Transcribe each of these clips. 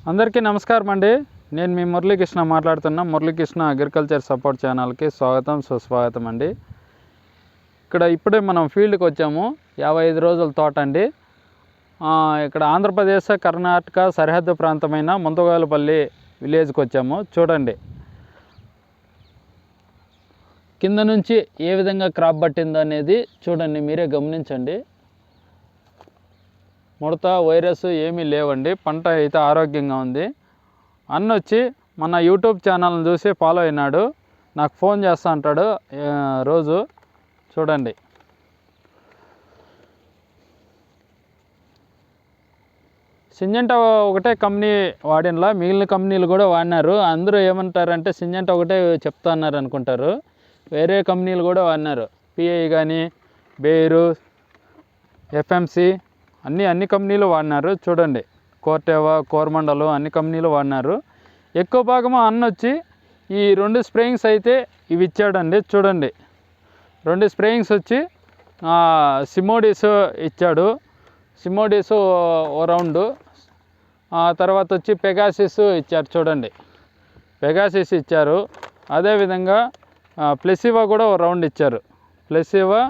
అందరికీ నమస్కారం అండి. నేను మీ మురళీకృష్ణ మాట్లాడుతున్నా. మురళీకృష్ణ అగ్రికల్చర్ సపోర్ట్ ఛానల్కి స్వాగతం సుస్వాగతం అండి. ఇక్కడ ఇప్పుడే మనం ఫీల్డ్కి వచ్చాము. 55 రోజుల తోట అండి. ఇక్కడ ఆంధ్రప్రదేశ్ కర్ణాటక సరిహద్దు ప్రాంతమైన ముంతగోలపల్లి విలేజ్కి వచ్చాము. చూడండి కింద నుంచి ఏ విధంగా క్రాప్ పట్టిందో అనేది చూడండి, మీరే గమనించండి. ముడత వైరస్ ఏమీ లేవండి. పంట అయితే ఆరోగ్యంగా ఉంది. అన్న వచ్చి మన యూట్యూబ్ ఛానల్ని చూసి ఫాలో అయినాడు. నాకు ఫోన్ చేస్తూ ఉంటాడు రోజు. చూడండి సింజెంటా ఒకటే కంపెనీ వాడినలా, మిగిలిన కంపెనీలు కూడా వాడినారు. అందరూ ఏమంటారంటే సింజెంటా ఒకటే చెప్తా అన్నారు అనుకుంటారు. వేరే కంపెనీలు కూడా వాడినారు. పిఐ కానీ, బేరు, ఎఫ్ఎంసి అన్ని కంపెనీలు వాడినారు. చూడండి కోర్టేవా, కోరమండలు అన్ని కంపెనీలు వాడినారు. ఎక్కువ భాగము అన్న వచ్చి ఈ 2 స్ప్రేయింగ్స్ అయితే ఇవి ఇచ్చాడండి. చూడండి 2 స్ప్రేయింగ్స్ వచ్చి సిమోడిస్ ఇచ్చాడు. సిమోడిస్ ఓ రౌండు, తర్వాత వచ్చి పెగాసిస్ ఇచ్చారు. చూడండి పెగాసిస్ ఇచ్చారు. అదేవిధంగా ప్లెసివా కూడా ఓ రౌండ్ ఇచ్చారు. ప్లెసివా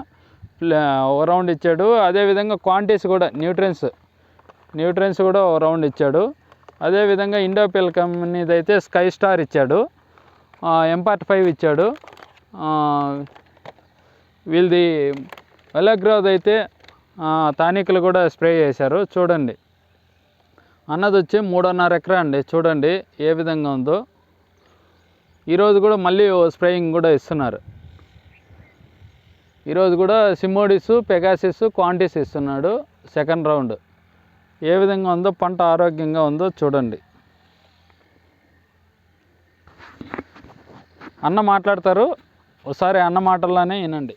ఓ రౌండ్ ఇచ్చాడు. అదేవిధంగా క్వాంటిటీస్ కూడా న్యూట్రియన్స్ కూడా ఓ రౌండ్ ఇచ్చాడు. అదేవిధంగా ఇండోపిల్ కంపెనీది అయితే స్కై స్టార్ ఇచ్చాడు. M45 ఇచ్చాడు. వీళ్ళది వెలగ్రోద్ అయితే తానికలు కూడా స్ప్రే చేశారు. చూడండి అన్నది వచ్చి 3.5 ఎకరా అండి. చూడండి ఏ విధంగా ఉందో. ఈరోజు కూడా మళ్ళీ స్ప్రేయింగ్ కూడా ఇస్తున్నారు. ఈరోజు కూడా సిమోడిస్, పెగాసిస్, క్వాంటిస్ ఇస్తున్నాడు. సెకండ్ రౌండ్ ఏ విధంగా ఉందో, పంట ఆరోగ్యంగా ఉందో చూడండి. అన్న మాట్లాడతారు, ఒకసారి అన్న మాటల్లోనే వినండి.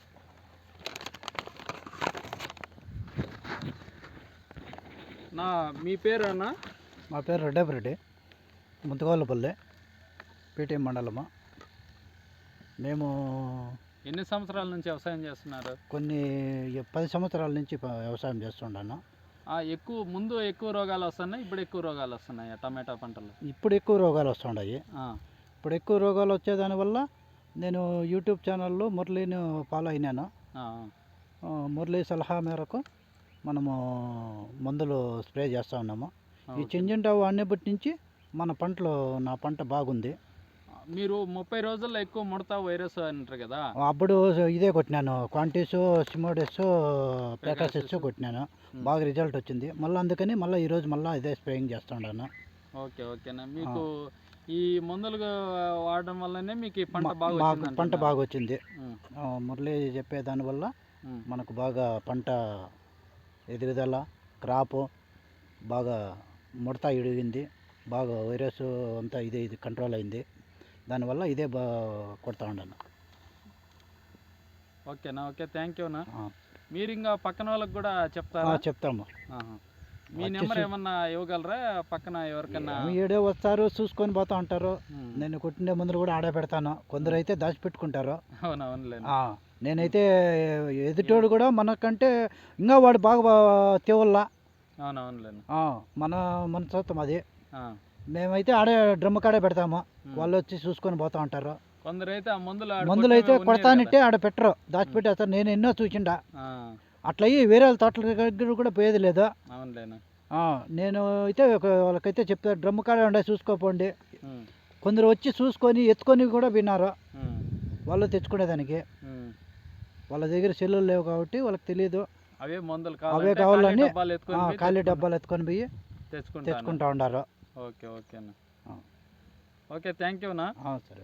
మీ పేరు అన్న? మా పేరు రెడ్డి, ముంతగోలపల్లి పీటీఎం మండలము. మేము ఎన్ని సంవత్సరాల నుంచి వ్యవసాయం చేస్తున్నారు? కొన్ని 10 సంవత్సరాల నుంచి వ్యవసాయం చేస్తున్నాను. ముందు ఎక్కువ రోగాలు వస్తున్నాయి, ఇప్పుడు ఎక్కువ రోగాలు వస్తున్నాయి టమాటా పంటలు? ఇప్పుడు ఎక్కువ రోగాలు వస్తున్నాయి. ఇప్పుడు ఎక్కువ రోగాలు వచ్చేదానివల్ల నేను యూట్యూబ్ ఛానల్లో మురళీని ఫాలో అయినాను. మురళీ సలహా మేరకు మనము మందులు స్ప్రే చేస్తూ ఉన్నాము. ఈ సింజెంటా వాడినప్పటి నుంచి నా పంట బాగుంది. మీరు 30 రోజుల్లో ఎక్కువ ముడత వైరస్ అంటారు కదా, అప్పుడు ఇదే కొట్టినాను. Quantis, సిమోడిస్, Pegasus కొట్టినాను. బాగా రిజల్ట్ వచ్చింది. మళ్ళీ అందుకని ఈరోజు ఇదే స్ప్రేయింగ్ చేస్తున్నాను. ఓకేనా. మీకు ఈ మందులు వాడడం వల్లనే మీకు పంట బాగా వచ్చింది. మురళి చెప్పే దానివల్ల మనకు బాగా పంట ఎదుగుదల, క్రాపు బాగా ముడత ఇడిగింది. బాగా వైరస్ అంతా ఇది కంట్రోల్ అయింది. దానివల్ల ఇదే కొడతా ఉన్నాను. ఓకేనా. థ్యాంక్ యూనా. మీరు ఇంకా పక్కన వాళ్ళకి కూడా చెప్తాము. మీ నెంబర్ ఏమన్నా ఇవ్వగలరా? పక్కన ఎవరికన్నా ఏడే వస్తారు, చూసుకొని పోతా ఉంటారు. నేను కొట్టిన మందులు కూడా ఆడే పెడతాను. కొందరు అయితే దాచిపెట్టుకుంటారు. అవునవునులే. నేనైతే ఎదుటోడు కూడా మనకంటే ఇంకా వాడు బాగా తేవల్లా. అవునవునులే. మన సొంతం అది. మేమైతే ఆడే డ్రమ్ కాడే పెడతాము. వాళ్ళు వచ్చి చూసుకొని పోతా ఉంటారు. కొందరైతే ఆ మందులు అయితే కొడతానంటే ఆడ పెట్టరు, దాచిపెట్టేస్తారు. నేను ఎన్నో చూసిండా. అట్లా వేరే వాళ్ళ తోటల దగ్గర కూడా పోయేది లేదు. నేను అయితే వాళ్ళకైతే చెప్తా, డ్రమ్ కాడే ఉండే చూసుకోపోండి. కొందరు వచ్చి చూసుకొని ఎత్తుకొని కూడా విన్నారు. వాళ్ళు తెచ్చుకునేదానికి వాళ్ళ దగ్గర సెల్లులు లేవు కాబట్టి వాళ్ళకి తెలియదు. అవే కావాలని ఖాళీ డబ్బాలు ఎత్తుకొని పోయి తెచ్చుకుంటా ఉన్నారు. ఓకేనా. థ్యాంక్ యూనా. సరే.